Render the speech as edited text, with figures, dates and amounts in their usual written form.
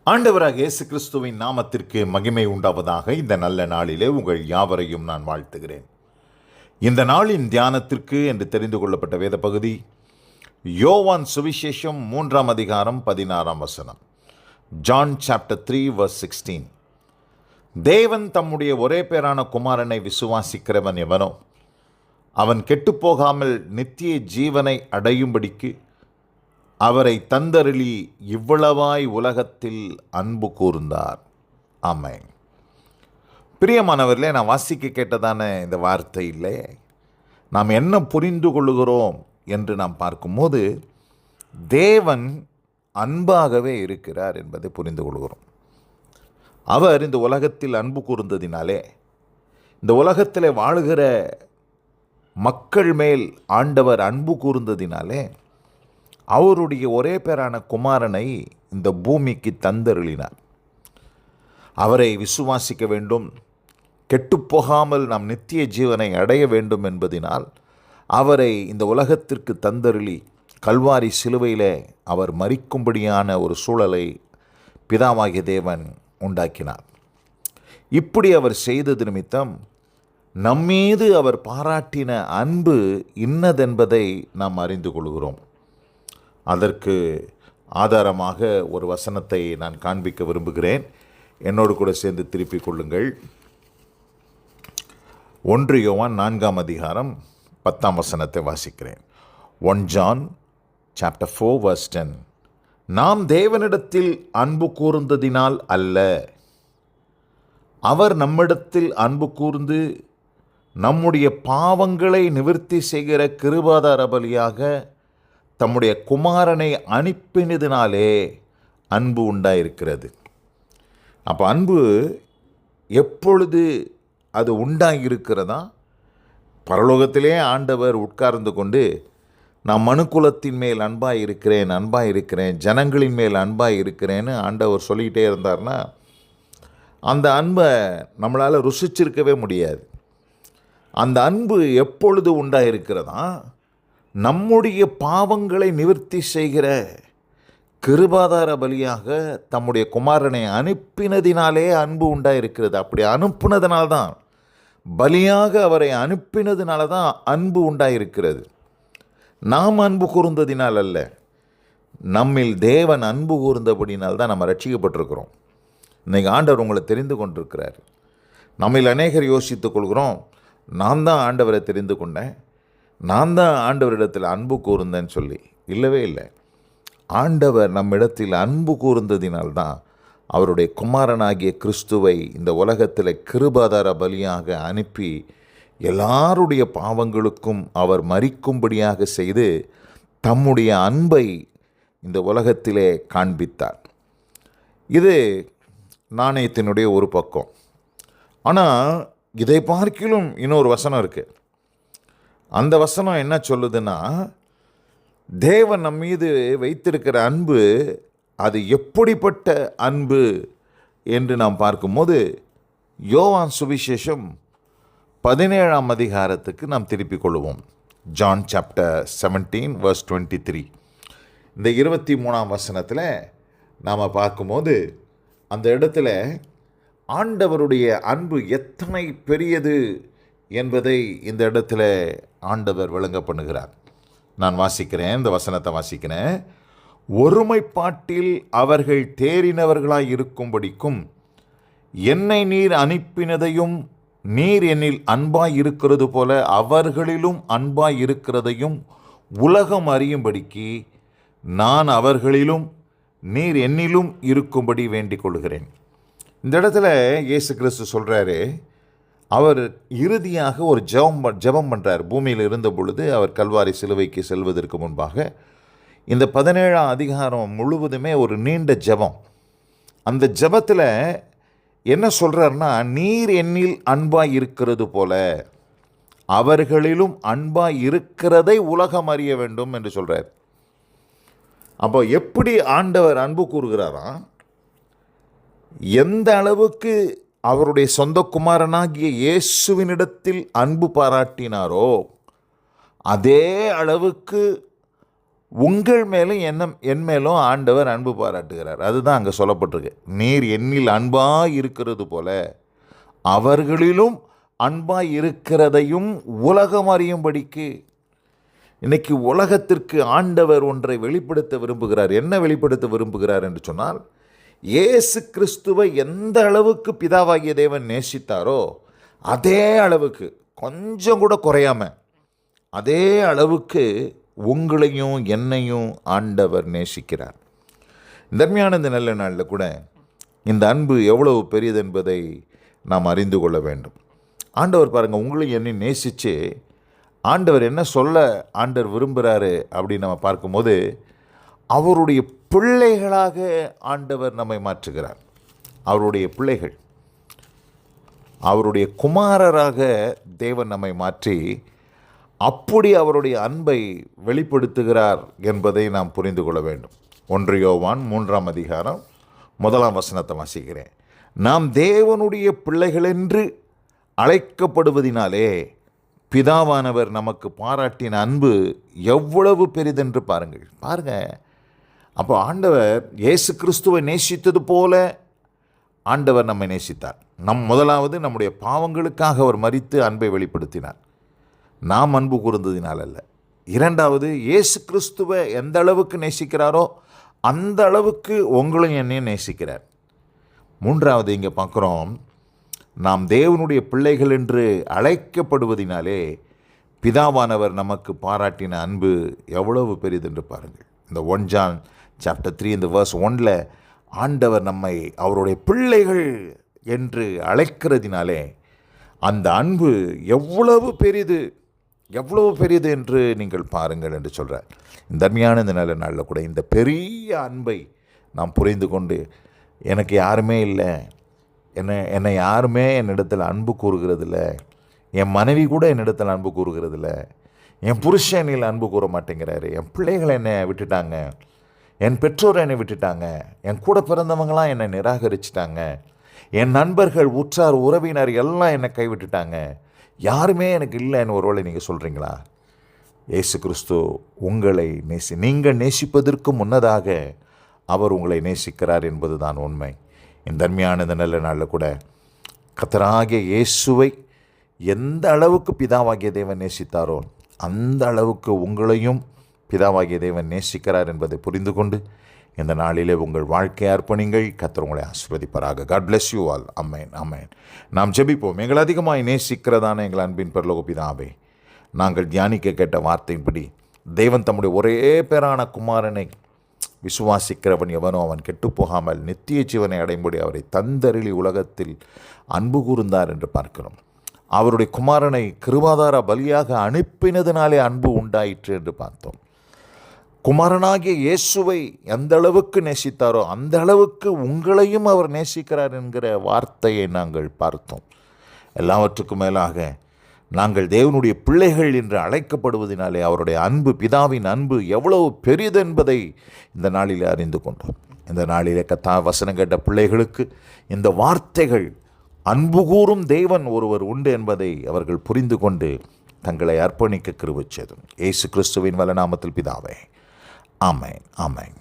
ஆண்டவராக இயேசு கிறிஸ்துவின் நாமத்திற்கு மகிமை உண்டாவதாக. இந்த நல்ல நாளிலே உங்கள் யாவரையும் நான் வாழ்த்துகிறேன். இந்த நாளின் தியானத்திற்கு என்று தெரிந்து கொள்ளப்பட்ட வேத பகுதி யோவான் சுவிசேஷம் 3 அதிகாரம் 16 ஜான் சாப்டர் 3 verse 16. தேவன் தம்முடைய ஒரே பேரான குமாரனை விசுவாசிக்கிறவன் எவனோ அவன் கெட்டுப்போகாமல் நித்திய ஜீவனை அடையும்படிக்கு அவரை தந்தருளி இவ்வளவாய் உலகத்தில் அன்பு கூர்ந்தார். ஆமென். பிரியமானவர்களே, நான் வாசிக்க கேட்டதான இந்த வார்த்தையிலே நாம் என்ன புரிந்து கொள்ளுகிறோம் என்று நாம் பார்க்கும்போது, தேவன் அன்பாகவே இருக்கிறார் என்பதை புரிந்து கொள்கிறோம். அவர் இந்த உலகத்தில் அன்பு கூர்ந்ததினாலே, இந்த உலகத்தில் வாழுகிற மக்கள் மேல் ஆண்டவர் அன்பு கூர்ந்ததினாலே அவருடைய ஒரே பேரான குமாரனை இந்த பூமிக்கு தந்தருளினார். அவரை விசுவாசிக்க வேண்டும், கெட்டுப்போகாமல் நாம் நித்திய ஜீவனை அடைய வேண்டும் என்பதினால் அவரை இந்த உலகத்திற்கு தந்தருளி கல்வாரி சிலுவையிலே அவர் மரிக்கும்படியான ஒரு சூழலை பிதாவாகிய தேவன் உண்டாக்கினார். இப்படி அவர் செய்தது நிமித்தம் நம்மீது அவர் பாராட்டின அன்பு இன்னதென்பதை நாம் அறிந்து கொள்கிறோம். அதற்கு ஆதாரமாக ஒரு வசனத்தை நான் காண்பிக்க விரும்புகிறேன். என்னோடு கூட சேர்ந்து திருப்பிக் கொள்ளுங்கள். 1 யோவான் 4 அதிகாரம் 10 வாசிக்கிறேன். 1 John chapter 4 verse 10. நாம் தேவனிடத்தில் அன்பு கூர்ந்ததினால் அல்ல, அவர் நம்மிடத்தில் அன்பு கூர்ந்து நம்முடைய பாவங்களை நிவர்த்தி செய்கிற கிருபாதார பலியாக தம்முடைய குமாரனை அனுப்பினதினாலே அன்பு உண்டாயிருக்கிறது. அப்போ அன்பு எப்பொழுது அது உண்டாகியிருக்கிறதா? பரலோகத்திலே ஆண்டவர் உட்கார்ந்து கொண்டு நான் மனுக்குலத்தின் மேல் அன்பாக இருக்கிறேன், ஜனங்களின் மேல் அன்பாக இருக்கிறேன்னு ஆண்டவர் சொல்லிக்கிட்டே இருந்தார்னா, அந்த அன்பை நம்மளால் ருசிச்சிருக்கவே முடியாது. அந்த அன்பு எப்பொழுது உண்டாயிருக்கிறதா? நம்முடைய பாவங்களை நிவர்த்தி செய்கிற கிருபாதார பலியாக தம்முடைய குமாரனை அனுப்பினதினாலே அன்பு உண்டாயிருக்கிறது. அப்படி அனுப்பினதுனால்தான், பலியாக அவரை அனுப்பினதுனால தான் அன்பு உண்டாயிருக்கிறது. நாம் அன்பு கூர்ந்ததினால் அல்ல, நம்மில் தேவன் அன்பு கூர்ந்தபடினால் தான் நம்ம ரட்சிக்கப்பட்டிருக்கிறோம். இன்றைக்கி ஆண்டவர் உங்களை தெரிந்து கொண்டிருக்கிறார். நம்மில் அநேகர் யோசித்துக் கொள்கிறோம், நான் தான் ஆண்டவரை தெரிந்து கொண்டேன், நான் தான் ஆண்டவரிடத்தில் அன்பு கூர்ந்தேன்னு சொல்லி. இல்லவே இல்லை. ஆண்டவர் நம்மிடத்தில் அன்பு கூர்ந்ததினால்தான் அவருடைய குமாரனாகிய கிறிஸ்துவை இந்த உலகத்தில் கிருபாதார பலியாக அனுப்பி எல்லாருடைய பாவங்களுக்கும் அவர் மரிக்கும்படியாக செய்து தம்முடைய அன்பை இந்த உலகத்திலே காண்பித்தார். இது நாணயத்தினுடைய ஒரு பக்கம். ஆனால் இதை பார்க்கிலும் இன்னொரு வசனம் இருக்குது. அந்த வசனம் என்ன சொல்லுதுன்னா, தேவன் நம் மீது வைத்திருக்கிற அன்பு அது எப்படிப்பட்ட அன்பு என்று நாம் பார்க்கும்போது, யோவான் சுவிசேஷம் 17 அதிகாரத்துக்கு நாம் திருப்பிக் கொள்வோம். John chapter 17 verse 23. இந்த 23 வசனத்தில் நாம் பார்க்கும்போது, அந்த இடத்துல ஆண்டவருடைய அன்பு எத்தனை பெரியது என்பதை இந்த இடத்துல ஆண்டவர் விளங்க பண்ணுகிறார். நான் வாசிக்கிறேன், இந்த வசனத்தை வாசிக்கிறேன். ஒருமைப்பாட்டில் அவர்கள் தேறினவர்களாய் இருக்கும்படிக்கும் என்னை நீர் அனுப்பினதையும் நீர் என்னில் அன்பாய் இருக்கிறது போல அவர்களிலும் அன்பாய் இருக்கிறதையும் உலகம் அறியும்படிக்கு நான் அவர்களிலும் நீர் என்னிலும் இருக்கும்படி வேண்டிக் கொள்கிறேன். இந்த இடத்துல இயேசு கிறிஸ்து சொல்கிறாரு, அவர் இறுதியாக ஒரு ஜெபம் பண்ணுறார். பூமியில் இருந்த பொழுது அவர் கல்வாரி சிலுவைக்கு செல்வதற்கு முன்பாக இந்த 17 அதிகாரம் முழுவதுமே ஒரு நீண்ட ஜெபம். அந்த ஜெபத்தில் என்ன சொல்கிறாருன்னா, நீர் என்னில் அன்பாய் இருக்கிறது போல அவர்களிலும் அன்பாய் இருக்கிறதை உலகம் அறிய வேண்டும் என்று சொல்கிறார். அப்போ எப்படி ஆண்டவர் அன்பு கூறுகிறாராம்? எந்த அளவுக்கு அவருடைய சொந்த குமாரனாகிய இயேசுவினிடத்தில் அன்பு பாராட்டினாரோ அதே அளவுக்கு உங்கள் மேலும் என் மேலும் ஆண்டவர் அன்பு பாராட்டுகிறார். அதுதான் அங்கே சொல்லப்பட்டிருக்கு. நீர் என்னில் அன்பாய் இருக்கிறது போல அவர்களிலும் அன்பாய் இருக்கிறதையும் உலகம் அறியும்படிக்கு. இன்னைக்கு உலகத்திற்கு ஆண்டவர் ஒன்றை வெளிப்படுத்த விரும்புகிறார். என்ன வெளிப்படுத்த விரும்புகிறார் என்று சொன்னால், இயேசு கிறிஸ்துவை எந்த அளவுக்கு பிதாவாகிய தேவன் நேசித்தாரோ அதே அளவுக்கு, கொஞ்சம் கூட குறையாம அதே அளவுக்கு உங்களையும் என்னையும் ஆண்டவர் நேசிக்கிறார். தர்மியான இந்த நல்ல நாளில் கூட இந்த அன்பு எவ்வளவு பெரியது என்பதை நாம் அறிந்து கொள்ள வேண்டும். ஆண்டவர் பாருங்கள், உங்களையும் என்னையும் நேசித்து ஆண்டவர் என்ன சொல்ல ஆண்டவர் விரும்புகிறாரு அப்படின்னு நம்ம பார்க்கும்போது, அவருடைய பிள்ளைகளாக ஆண்டவர் நம்மை மாற்றுகிறார். அவருடைய பிள்ளைகள், அவருடைய குமாரராக தேவன் நம்மை மாற்றி அப்படி அவருடைய அன்பை வெளிப்படுத்துகிறார் என்பதை நாம் புரிந்து கொள்ள வேண்டும். 1 யோவான் 3ஆம் அதிகாரம் 1ஆம் வசனத்தை வாசிக்கிறேன். நாம் தேவனுடைய பிள்ளைகள் என்று அழைக்கப்படுவதினாலே பிதாவானவர் நமக்கு பாராட்டின அன்பு எவ்வளவு பெரிதென்று பாருங்கள். அப்போ ஆண்டவர் இயேசு கிறிஸ்துவை நேசித்தது போல ஆண்டவர் நம்மை நேசித்தார். முதலாவது நம்முடைய பாவங்களுக்காக அவர் மரித்து அன்பை வெளிப்படுத்தினார். நாம் அன்பு கூர்ந்ததினால் அல்ல. இரண்டாவது, இயேசு கிறிஸ்துவை எந்த அளவுக்கு நேசிக்கிறாரோ அந்த அளவுக்கு உங்களையும் என்னையும் நேசிக்கிறார். மூன்றாவது, இங்கே பார்க்குறோம், நாம் தேவனுடைய பிள்ளைகள் என்று அழைக்கப்படுவதினாலே பிதாவானவர் நமக்கு பாராட்டின அன்பு எவ்வளவு பெரிதென்று பாருங்கள். இந்த 1 John chapter 3 இந்த verse 1 ஆண்டவர் நம்மை அவருடைய பிள்ளைகள் என்று அழைக்கிறதினாலே அந்த அன்பு எவ்வளவு பெரிது என்று நீங்கள் பாருங்கள் என்று சொல்கிறார். இந்த அருமையான இந்த நல்ல நாளில் கூட இந்த பெரிய அன்பை நாம் புரிந்து கொண்டு, எனக்கு யாருமே இல்லை, என்னை யாருமே என்னிடத்தில் அன்பு கூறுகிறதில்ல, என் மனைவி கூட என்னிடத்தில் அன்பு கூறுகிறதில்ல, என் புருஷன் என்னில் அன்பு கூற மாட்டேங்கிறாரு, என் பிள்ளைகள் என்னை விட்டுட்டாங்க, என் பெற்றோர் என்னை விட்டுட்டாங்க, என் கூட பிறந்தவங்களாம் என்னை நிராகரிச்சிட்டாங்க, என் நண்பர்கள், உற்றார், உறவினர் எல்லாம் என்னை கைவிட்டுட்டாங்க, யாருமே எனக்கு இல்லைன்னு ஒருவேளை நீங்கள் சொல்கிறீங்களா? இயேசு கிறிஸ்து உங்களை நீங்கள் நேசிப்பதற்கு முன்னதாக அவர் உங்களை நேசிக்கிறார் என்பது தான் உண்மை. இந்த அருமையான இந்த நல்ல நாளில் கூட கர்த்தராகிய இயேசுவை எந்த அளவுக்கு பிதாவாகிய தேவன் நேசித்தாரோ அந்த அளவுக்கு உங்களையும் பிதாவாகிய தேவன் நேசிக்கிறார் என்பதை புரிந்து கொண்டு இந்த நாளிலே உங்கள் வாழ்க்கையை அர்ப்பணிங்கள். கர்த்தர் உங்களை ஆசீர்வதிப்பாராக. God bless you all. ஆமென், ஆமென். நாம் ஜெபிப்போம். எங்கள் அதிகமாய் நேசிக்கிறதான எங்கள் அன்பின் பரலோக பிதாவே, நாங்கள் தியானிக்க கேட்ட வார்த்தையின்படி தேவன் தம்முடைய ஒரே பேரான குமாரனை விசுவாசிக்கிறவன் எவனோ அவன் கெட்டுப்போகாமல் நித்திய ஜீவனை அடையும்படி அவரை தந்தருளி உலகத்தில் அன்பு கூர்ந்தார் என்று பார்க்கிறோம். அவருடைய குமாரனை கிருபாதார பலியாக அனுப்பினதினாலே அன்பு உண்டாயிற்று என்று பார்த்தோம். குமாரனாகிய இயேசுவை எந்த அளவுக்கு நேசித்தாரோ அந்த அளவுக்கு உங்களையும் அவர் நேசிக்கிறார் என்கிற வார்த்தையை நாங்கள் பார்த்தோம். எல்லாவற்றுக்கும் மேலாக நாங்கள் தேவனுடைய பிள்ளைகள் என்று அழைக்கப்படுவதனாலே அவருடைய அன்பு, பிதாவின் அன்பு எவ்வளவு பெரிதென்பதை இந்த நாளிலே அறிந்து கொண்டோம். இந்த நாளிலே வசனம் கேட்ட பிள்ளைகளுக்கு இந்த வார்த்தைகள் அன்பு கூறும் தேவன் ஒருவர் உண்டு என்பதை அவர்கள் புரிந்து கொண்டு தங்களை அர்ப்பணிக்க கிருபை செய்தோம். இயேசு கிறிஸ்துவின் வல்ல நாமத்தில் பிதாவே, ஆமென், ஆமென்.